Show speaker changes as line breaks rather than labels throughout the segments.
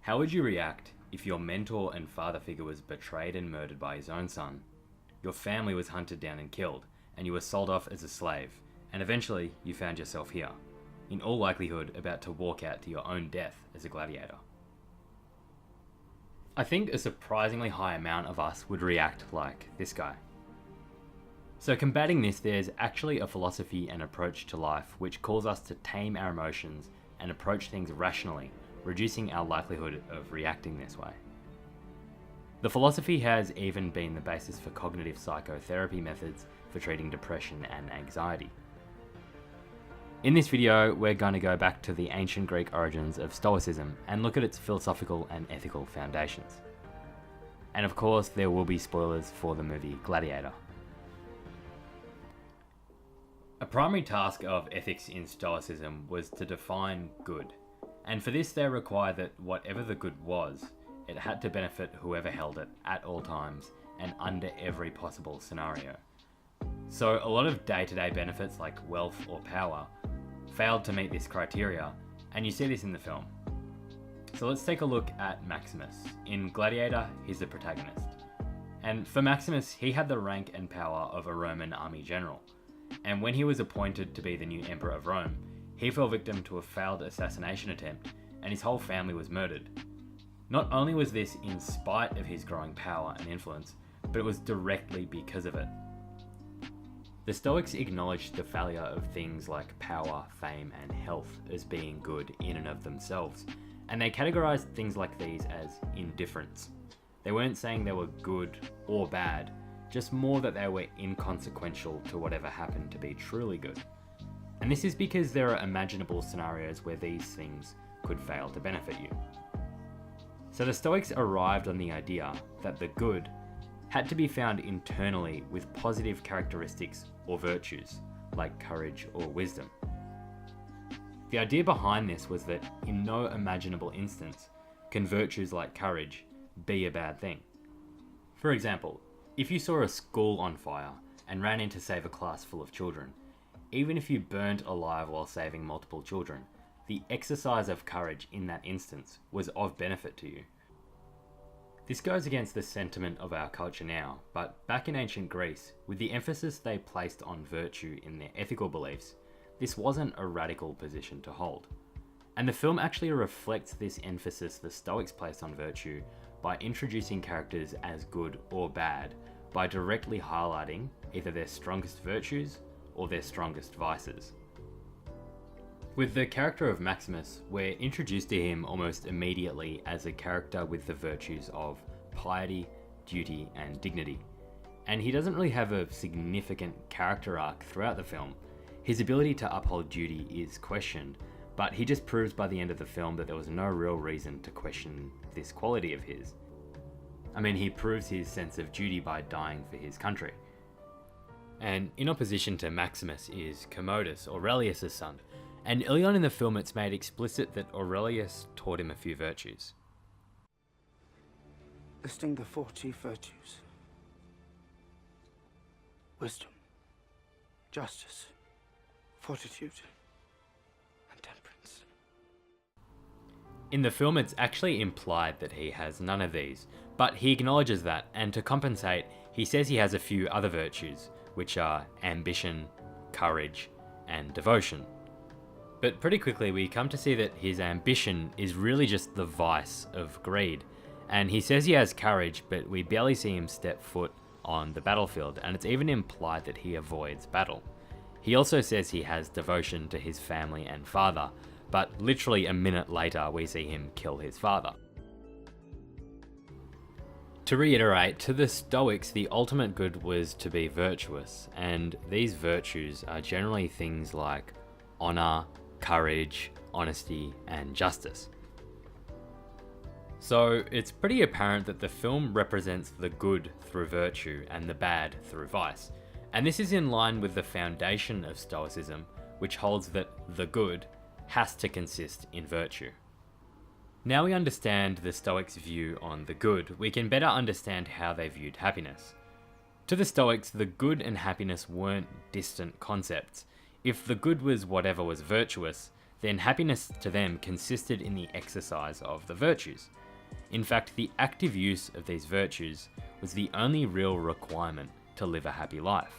How would you react if your mentor and father figure was betrayed and murdered by his own son? Your family was hunted down and killed, and you were sold off as a slave, and eventually you found yourself here, in all likelihood about to walk out to your own death as a gladiator. I think a surprisingly high amount of us would react like this guy. So combating this, there's actually a philosophy and approach to life which calls us to tame our emotions and approach things rationally, reducing our likelihood of reacting this way. The philosophy has even been the basis for cognitive psychotherapy methods for treating depression and anxiety. In this video, we're going to go back to the ancient Greek origins of Stoicism and look at its philosophical and ethical foundations. And of course, there will be spoilers for the movie Gladiator. A primary task of ethics in Stoicism was to define good, and for this they required that whatever the good was, it had to benefit whoever held it at all times and under every possible scenario. So a lot of day-to-day benefits like wealth or power failed to meet this criteria, and you see this in the film. So let's take a look at Maximus. In Gladiator, he's the protagonist. And for Maximus, he had the rank and power of a Roman army general. And when he was appointed to be the new emperor of Rome, he fell victim to a failed assassination attempt, and his whole family was murdered. Not only was this in spite of his growing power and influence, but it was directly because of it. The Stoics acknowledged the failure of things like power, fame, and health as being good in and of themselves, and they categorized things like these as indifference. They weren't saying they were good or bad, just more that they were inconsequential to whatever happened to be truly good. And this is because there are imaginable scenarios where these things could fail to benefit you. So the Stoics arrived on the idea that the good had to be found internally with positive characteristics or virtues, like courage or wisdom. The idea behind this was that in no imaginable instance can virtues like courage be a bad thing. For example, if you saw a school on fire and ran in to save a class full of children, even if you burned alive while saving multiple children, the exercise of courage in that instance was of benefit to you. This goes against the sentiment of our culture now, but back in ancient Greece, with the emphasis they placed on virtue in their ethical beliefs, this wasn't a radical position to hold. And the film actually reflects this emphasis the Stoics placed on virtue by introducing characters as good or bad, by directly highlighting either their strongest virtues or their strongest vices. With the character of Maximus, we're introduced to him almost immediately as a character with the virtues of piety, duty, and dignity. And he doesn't really have a significant character arc throughout the film. His ability to uphold duty is questioned, but he just proves by the end of the film that there was no real reason to question this quality of his. I mean, he proves his sense of duty by dying for his country. And in opposition to Maximus is Commodus, Aurelius' son. And early on in the film it's made explicit that Aurelius taught him a few virtues.
Listing the 4 chief virtues: wisdom, justice, fortitude, and temperance.
In the film it's actually implied that he has none of these, but he acknowledges that, and to compensate, he says he has a few other virtues, which are ambition, courage, and devotion. But pretty quickly we come to see that his ambition is really just the vice of greed. And he says he has courage, but we barely see him step foot on the battlefield, and it's even implied that he avoids battle. He also says he has devotion to his family and father, but literally a minute later we see him kill his father. To reiterate, to the Stoics the ultimate good was to be virtuous, and these virtues are generally things like honor, courage, honesty, and justice. So it's pretty apparent that the film represents the good through virtue and the bad through vice. And this is in line with the foundation of Stoicism, which holds that the good has to consist in virtue. Now we understand the Stoics' view on the good, we can better understand how they viewed happiness. To the Stoics, the good and happiness weren't distant concepts. If the good was whatever was virtuous, then happiness to them consisted in the exercise of the virtues. In fact, the active use of these virtues was the only real requirement to live a happy life.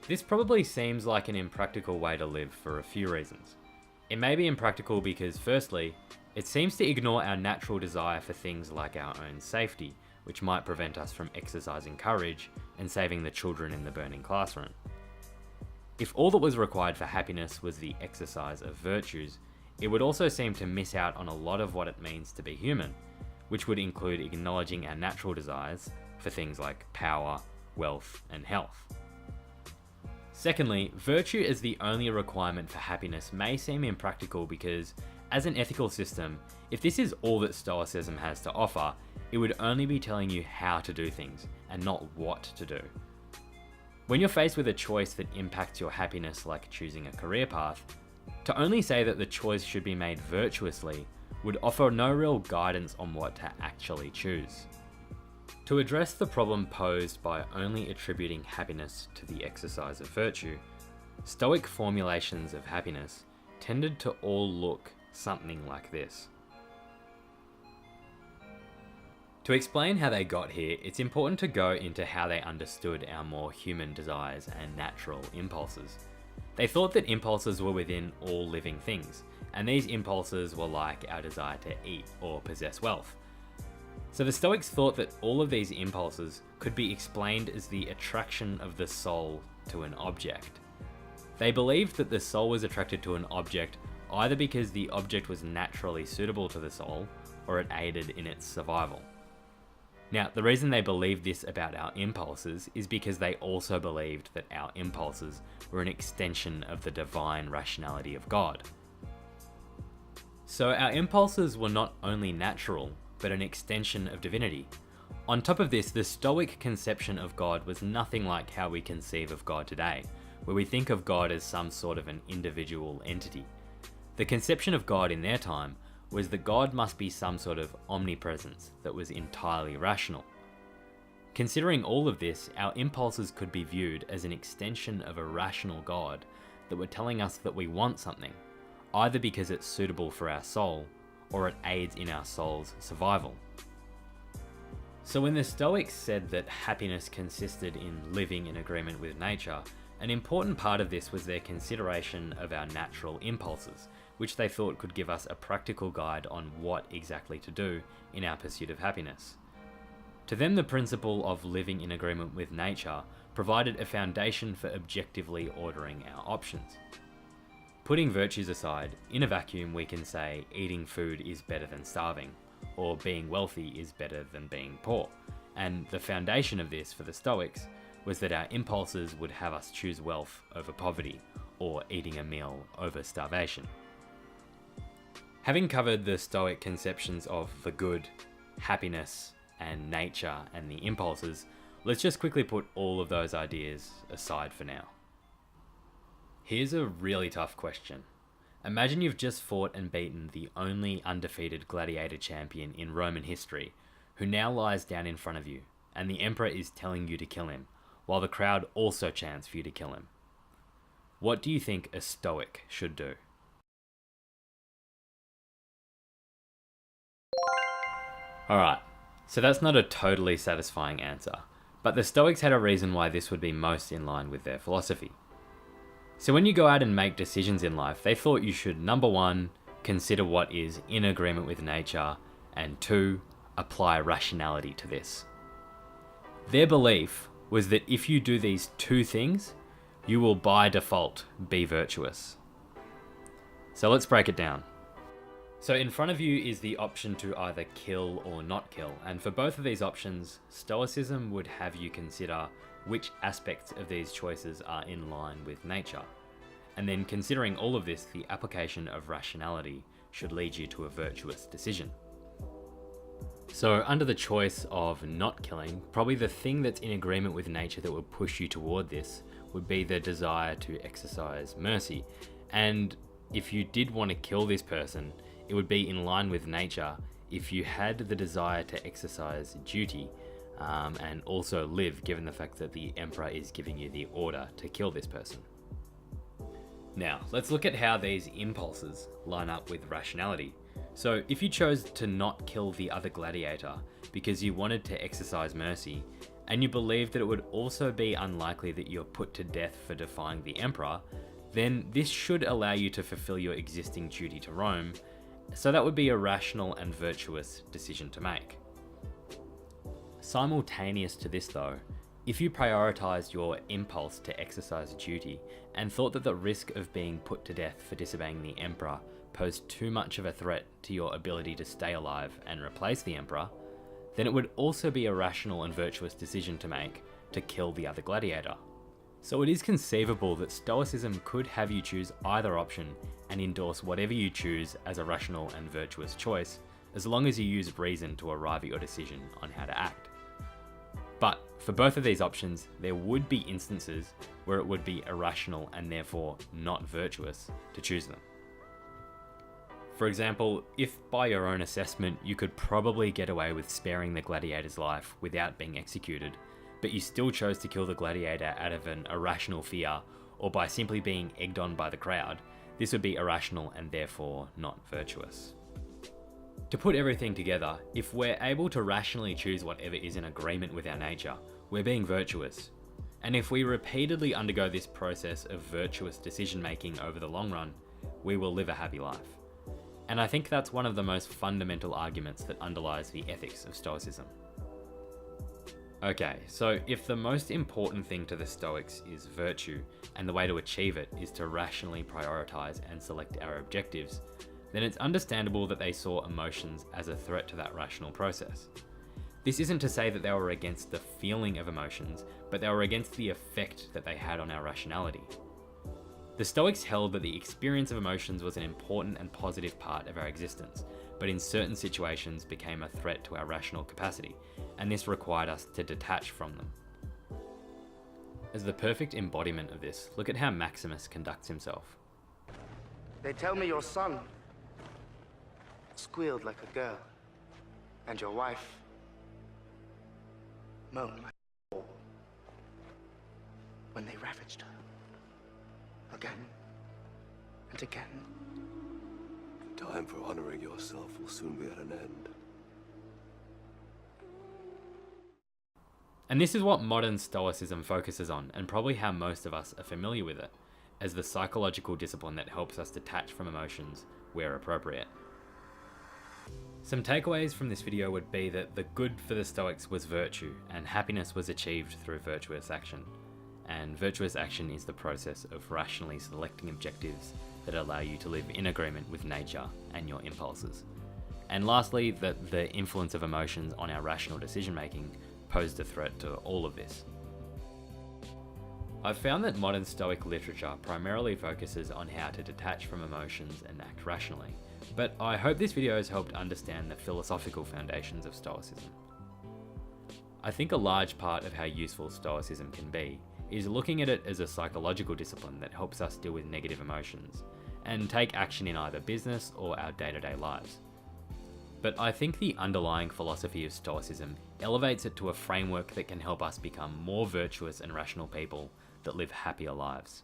This probably seems like an impractical way to live for a few reasons. It may be impractical because, firstly, it seems to ignore our natural desire for things like our own safety, which might prevent us from exercising courage and saving the children in the burning classroom. If all that was required for happiness was the exercise of virtues, it would also seem to miss out on a lot of what it means to be human, which would include acknowledging our natural desires for things like power, wealth, and health. Secondly, virtue as the only requirement for happiness may seem impractical because, as an ethical system, if this is all that Stoicism has to offer, it would only be telling you how to do things and not what to do. When you're faced with a choice that impacts your happiness, like choosing a career path, to only say that the choice should be made virtuously would offer no real guidance on what to actually choose. To address the problem posed by only attributing happiness to the exercise of virtue, Stoic formulations of happiness tended to all look something like this. To explain how they got here, it's important to go into how they understood our more human desires and natural impulses. They thought that impulses were within all living things, and these impulses were like our desire to eat or possess wealth. So the Stoics thought that all of these impulses could be explained as the attraction of the soul to an object. They believed that the soul was attracted to an object either because the object was naturally suitable to the soul or it aided in its survival. Now, the reason they believed this about our impulses is because they also believed that our impulses were an extension of the divine rationality of God. So our impulses were not only natural, but an extension of divinity. On top of this, the Stoic conception of God was nothing like how we conceive of God today, where we think of God as some sort of an individual entity. The conception of God in their time was that God must be some sort of omnipresence that was entirely rational. Considering all of this, our impulses could be viewed as an extension of a rational God that were telling us that we want something, either because it's suitable for our soul or it aids in our soul's survival. So when the Stoics said that happiness consisted in living in agreement with nature, an important part of this was their consideration of our natural impulses, which they thought could give us a practical guide on what exactly to do in our pursuit of happiness. To them, the principle of living in agreement with nature provided a foundation for objectively ordering our options. Putting virtues aside, in a vacuum we can say eating food is better than starving, or being wealthy is better than being poor, and the foundation of this for the Stoics was that our impulses would have us choose wealth over poverty, or eating a meal over starvation. Having covered the Stoic conceptions of the good, happiness, and nature and the impulses, let's just quickly put all of those ideas aside for now. Here's a really tough question. Imagine you've just fought and beaten the only undefeated gladiator champion in Roman history, who now lies down in front of you, and the emperor is telling you to kill him, while the crowd also chants for you to kill him. What do you think a Stoic should do? Alright, so that's not a totally satisfying answer, but the Stoics had a reason why this would be most in line with their philosophy. So when you go out and make decisions in life, they thought you should, number one, consider what is in agreement with nature, and two, apply rationality to this. Their belief was that if you do these two things, you will by default be virtuous. So let's break it down. So in front of you is the option to either kill or not kill, and for both of these options, Stoicism would have you consider which aspects of these choices are in line with nature. And then considering all of this, the application of rationality should lead you to a virtuous decision. So under the choice of not killing, probably the thing that's in agreement with nature that would push you toward this would be the desire to exercise mercy. And if you did want to kill this person, it would be in line with nature if you had the desire to exercise duty and also live, given the fact that the emperor is giving you the order to kill this person. Now, let's look at how these impulses line up with rationality. So, if you chose to not kill the other gladiator because you wanted to exercise mercy, and you believed that it would also be unlikely that you're put to death for defying the emperor, then this should allow you to fulfill your existing duty to Rome, so that would be a rational and virtuous decision to make. Simultaneous to this though, if you prioritized your impulse to exercise duty and thought that the risk of being put to death for disobeying the emperor posed too much of a threat to your ability to stay alive and replace the emperor, then it would also be a rational and virtuous decision to make to kill the other gladiator. So it is conceivable that Stoicism could have you choose either option and endorse whatever you choose as a rational and virtuous choice, as long as you use reason to arrive at your decision on how to act. But for both of these options, there would be instances where it would be irrational and therefore not virtuous to choose them. For example, if by your own assessment you could probably get away with sparing the gladiator's life without being executed, but you still chose to kill the gladiator out of an irrational fear or by simply being egged on by the crowd, this would be irrational and therefore not virtuous. To put everything together, if we're able to rationally choose whatever is in agreement with our nature, we're being virtuous. And if we repeatedly undergo this process of virtuous decision making over the long run, we will live a happy life. And I think that's one of the most fundamental arguments that underlies the ethics of Stoicism. Okay, so if the most important thing to the Stoics is virtue, and the way to achieve it is to rationally prioritize and select our objectives, then it's understandable that they saw emotions as a threat to that rational process. This isn't to say that they were against the feeling of emotions, but they were against the effect that they had on our rationality. The Stoics held that the experience of emotions was an important and positive part of our existence, but in certain situations became a threat to our rational capacity, and this required us to detach from them. As the perfect embodiment of this, look at how Maximus conducts himself.
They tell me your son squealed like a girl, and your wife moaned like a whore when they ravaged her. Again and again.
The time for honoring yourself will soon be at an end.
And this is what modern Stoicism focuses on, and probably how most of us are familiar with it, as the psychological discipline that helps us detach from emotions where appropriate. Some takeaways from this video would be that the good for the Stoics was virtue, and happiness was achieved through virtuous action. And virtuous action is the process of rationally selecting objectives that allow you to live in agreement with nature and your impulses. And lastly, that the influence of emotions on our rational decision making posed a threat to all of this. I've found that modern Stoic literature primarily focuses on how to detach from emotions and act rationally, but I hope this video has helped understand the philosophical foundations of Stoicism. I think a large part of how useful Stoicism can be is looking at it as a psychological discipline that helps us deal with negative emotions and take action in either business or our day-to-day lives. But I think the underlying philosophy of Stoicism elevates it to a framework that can help us become more virtuous and rational people that live happier lives.